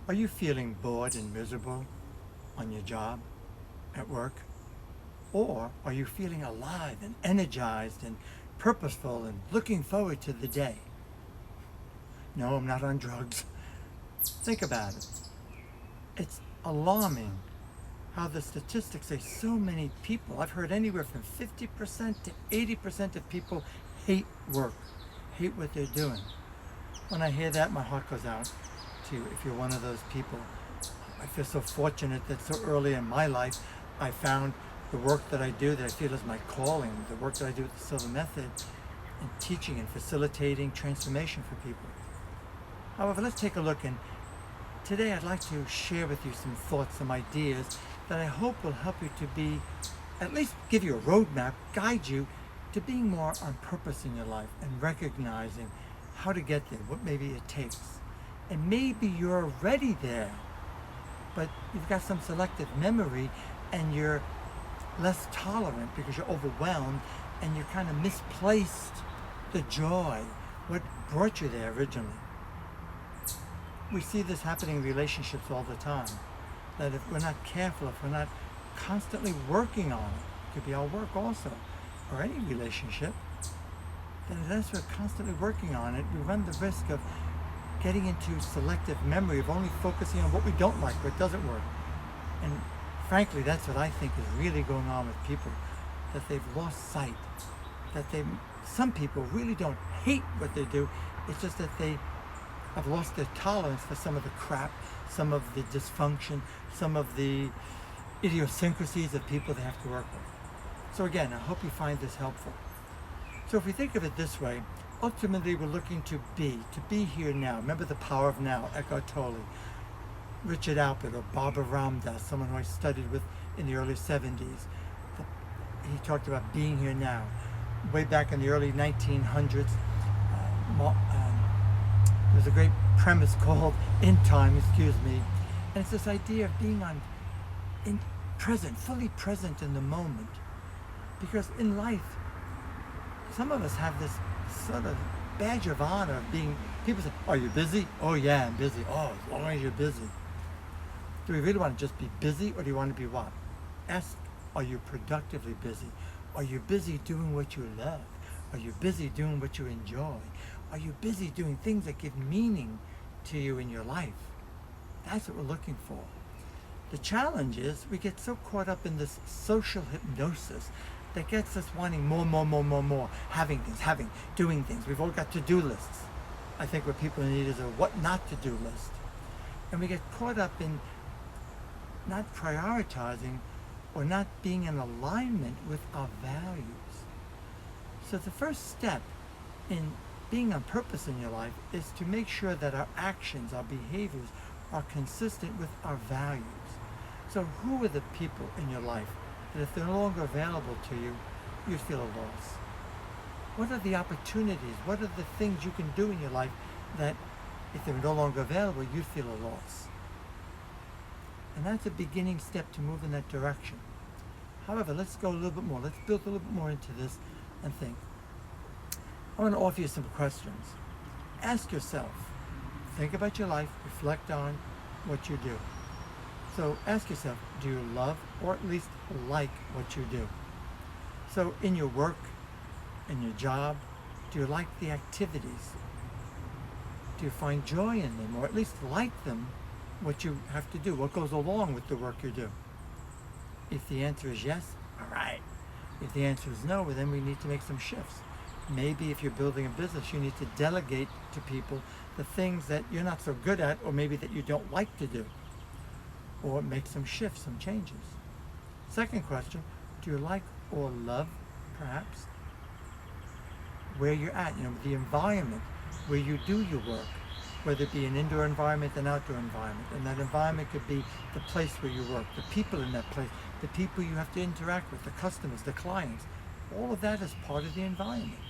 Are you feeling bored and miserable on your job, at work? Or are you feeling alive and energized and purposeful and looking forward to the day? No, I'm not on drugs. Think about it. It's alarming how the statistics say so many people, I've heard anywhere from 50% to 80% of people hate work, hate what they're doing. When I hear that, my heart goes out to you if you're one of those people. I feel so fortunate that so early in my life I found the work that I do that I feel is my calling, the work that I do with the Silva Method, and teaching and facilitating transformation for people. However, let's take a look, and today I'd like to share with you some thoughts, some ideas that I hope will help you to be, at least give you a roadmap, guide you to being more on purpose in your life and recognizing how to get there, what maybe it takes. And maybe you're already there, but you've got some selective memory and you're less tolerant because you're overwhelmed and you kind of misplaced the joy, what brought you there originally. We see this happening in relationships all the time, that if we're not careful, if we're not constantly working on it, it could be our work also, or any relationship, then unless we're constantly working on it, we run the risk of getting into selective memory, of only focusing on what we don't like, what doesn't work. And frankly, that's what I think is really going on with people, that they've lost sight, that some people really don't hate what they do, it's just that they have lost their tolerance for some of the crap, some of the dysfunction, some of the idiosyncrasies of people they have to work with. So again, I hope you find this helpful. So if we think of it this way, ultimately we're looking to be here now. Remember the power of now, Eckhart Tolle, Richard Alpert, or Barbara Ramdas, someone who I studied with in the early 70s. He talked about being here now. Way back in the early 1900s, there's a great premise called In Time, and it's this idea of being fully present in the moment. Because in life, some of us have this sort of badge of honor of being, people say, are you busy? Oh yeah, I'm busy. Oh, as long as you're busy. Do we really want to just be busy, or do you want to be what? Ask, are you productively busy? Are you busy doing what you love? Are you busy doing what you enjoy? Are you busy doing things that give meaning to you in your life? That's what we're looking for. The challenge is we get so caught up in this social hypnosis that gets us wanting more, having things, doing things. We've all got to-do lists. I think what people need is a what not to do list. And we get caught up in not prioritizing or not being in alignment with our values. So the first step in being on purpose in your life is to make sure that our actions, our behaviors are consistent with our values. So who are the people in your life that if they're no longer available to you, you feel a loss? What are the opportunities? What are the things you can do in your life that if they're no longer available, you feel a loss? And that's a beginning step to move in that direction. However, let's go a little bit more. Let's build a little bit more into this and think. I want to offer you some questions. Ask yourself, think about your life, reflect on what you do. So ask yourself, do you love or at least like what you do? So in your work, in your job, do you like the activities? Do you find joy in them, or at least like them, what you have to do, what goes along with the work you do? If the answer is yes, all right. If the answer is no, well, then we need to make some shifts. Maybe if you're building a business, you need to delegate to people the things that you're not so good at, or maybe that you don't like to do, or make some shifts, some changes. Second question, do you like or love, perhaps, where you're at, the environment where you do your work, whether it be an indoor environment, an outdoor environment. And that environment could be the place where you work, the people in that place, the people you have to interact with, the customers, the clients. All of that is part of the environment.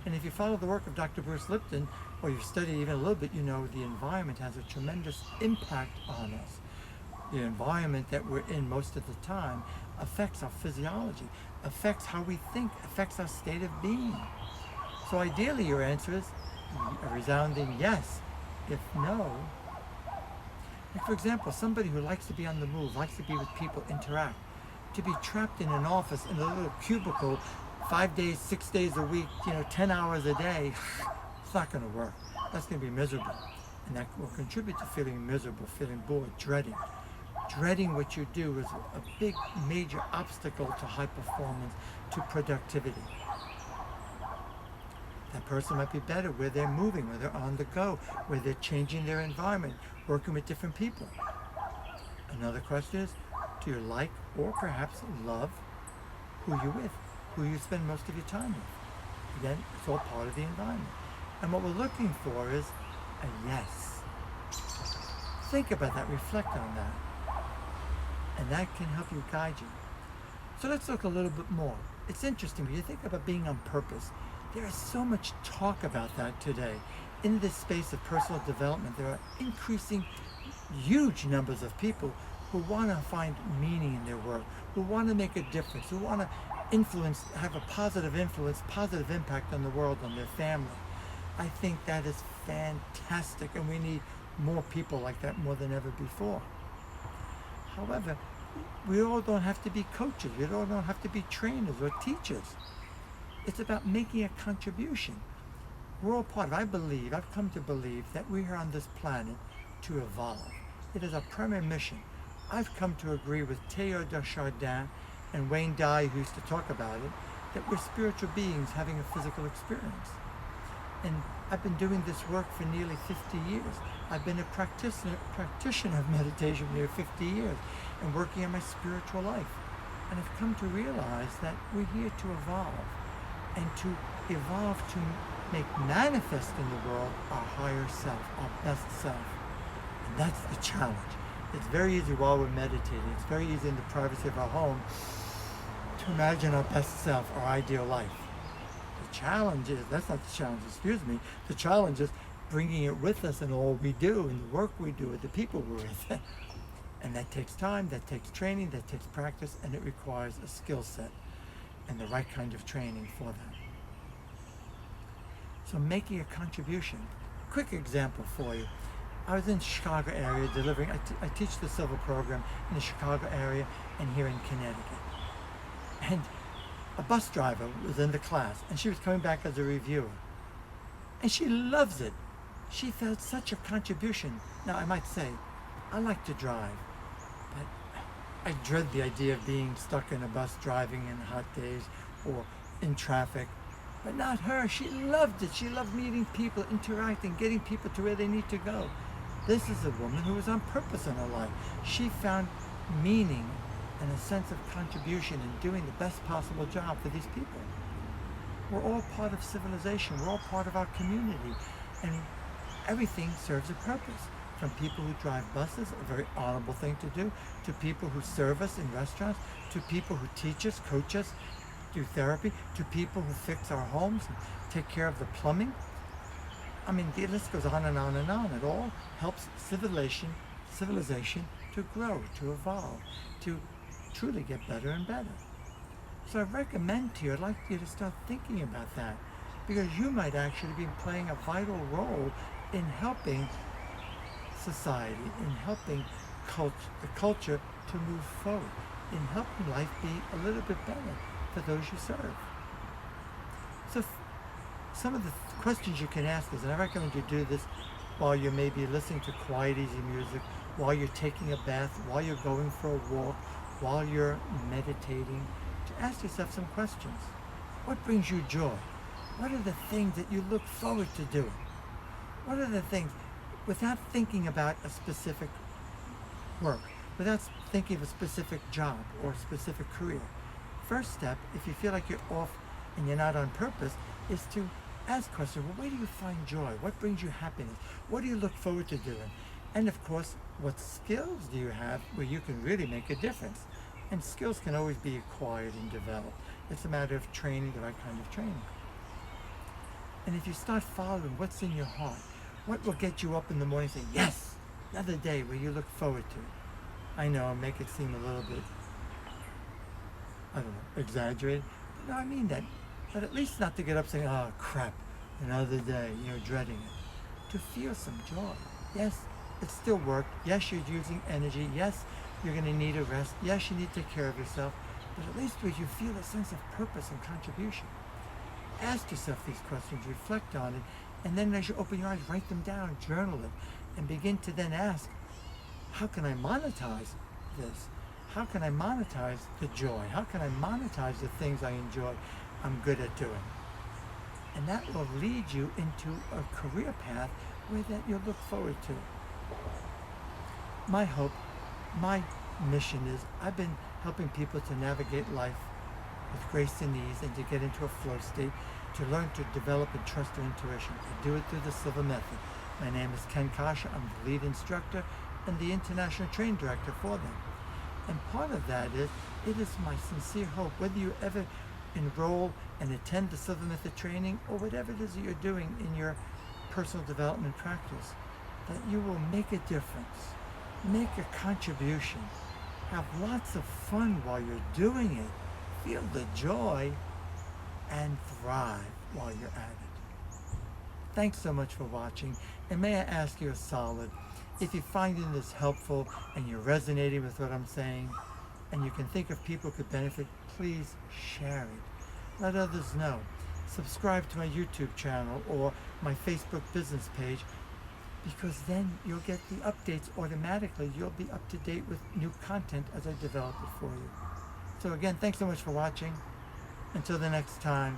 And if you follow the work of Dr. Bruce Lipton, or you study even a little bit, you know the environment has a tremendous impact on us. The environment that we're in most of the time affects our physiology, affects how we think, affects our state of being. So ideally your answer is a resounding yes. If no, For example, somebody who likes to be on the move, likes to be with people, interact, to be trapped in an office in a little cubicle 5 days, 6 days a week, 10 hours a day, it's not going to work. That's going to be miserable. And that will contribute to feeling miserable, feeling bored, dreading. Dreading what you do is a big, major obstacle to high performance, to productivity. That person might be better where they're moving, where they're on the go, where they're changing their environment, working with different people. Another question is, do you like or perhaps love who you're with, who you spend most of your time with? Again, it's all part of the environment. And what we're looking for is a yes. Think about that, reflect on that. And that can help you guide you. So let's look a little bit more. It's interesting when you think about being on purpose. There is so much talk about that today. In this space of personal development, there are increasing huge numbers of people who want to find meaning in their work, who want to make a difference, who want to influence, have a positive influence, positive impact on the world, on their family. I think that is fantastic, and we need more people like that more than ever before. However, we all don't have to be coaches. We all don't have to be trainers or teachers. It's about making a contribution. We're all part of, I've come to believe that we are on this planet to evolve. It is our primary mission. I've come to agree with Teilhard de Chardin and Wayne Dye, who used to talk about it, that we're spiritual beings having a physical experience. And I've been doing this work for nearly 50 years. I've been a practitioner of meditation for nearly 50 years and working on my spiritual life. And I've come to realize that we're here to evolve, and to evolve to make manifest in the world our higher self, our best self. And that's the challenge. It's very easy while we're meditating, it's very easy in the privacy of our home to imagine our best self, our ideal life. The challenge is, that's not the challenge, excuse me, the challenge is bringing it with us in all we do, in the work we do, with the people we're with. And that takes time, that takes training, that takes practice, and it requires a skill set and the right kind of training for that. So making a contribution. Quick example for you. I was in the Chicago area delivering, I teach the Silva program in the Chicago area and here in Connecticut. And a bus driver was in the class, and she was coming back as a reviewer. And she loves it. She felt such a contribution. Now, I might say, I like to drive, but I dread the idea of being stuck in a bus driving in hot days or in traffic. But not her. She loved it. She loved meeting people, interacting, getting people to where they need to go. This is a woman who was on purpose in her life. She found meaning and a sense of contribution in doing the best possible job for these people. We're all part of civilization. We're all part of our community. And everything serves a purpose. From people who drive buses, a very honorable thing to do, to people who serve us in restaurants, to people who teach us, coach us, do therapy, to people who fix our homes and take care of the plumbing. I mean, the list goes on and on and on. It all helps civilization to grow, to evolve, to truly get better and better. So I recommend to you, I'd like you to start thinking about that, because you might actually be playing a vital role in helping society, in helping the culture to move forward, in helping life be a little bit better for those you serve. So some of the questions you can ask is, and I recommend you do this while you're maybe listening to quiet, easy music, while you're taking a bath, while you're going for a walk, while you're meditating, to ask yourself some questions. What brings you joy? What are the things that you look forward to doing? What are the things, without thinking about a specific work, without thinking of a specific job or a specific career? First step, if you feel like you're off and you're not on purpose, is to ask questions. Well, where do you find joy? What brings you happiness? What do you look forward to doing? And of course, what skills do you have where you can really make a difference? And skills can always be acquired and developed. It's a matter of training, the right kind of training. And if you start following what's in your heart, what will get you up in the morning saying, yes, another day where you look forward to it? I know, I'll make it seem a little bit, I don't know, exaggerated. But no, I mean that. But at least not to get up saying, oh crap, another day, dreading it. To feel some joy. Yes, it's still work. Yes, you're using energy. Yes, you're going to need a rest. Yes, you need to take care of yourself. But at least where you feel a sense of purpose and contribution. Ask yourself these questions, reflect on it, and then as you open your eyes, write them down, journal it, and begin to then ask, how can I monetize this? How can I monetize the joy? How can I monetize the things I enjoy, I'm good at doing? And that will lead you into a career path where that you'll look forward to. My hope, my mission is I've been helping people to navigate life with grace and ease and to get into a flow state, to learn to develop and trust their intuition. I do it through the Silva Method. My name is Ken Coscia. I'm the lead instructor and the international training director for them. And part of that is, it is my sincere hope, whether you ever enroll and attend the Silva Method training or whatever it is that you're doing in your personal development practice, that you will make a difference, make a contribution, have lots of fun while you're doing it, feel the joy, and thrive while you're at it. Thanks so much for watching, and may I ask you a solid, if you're finding this helpful and you're resonating with what I'm saying, and you can think of people who could benefit, please share it. Let others know. Subscribe to my YouTube channel or my Facebook business page, because then you'll get the updates automatically. You'll be up to date with new content as I develop it for you. So again, thanks so much for watching. Until the next time,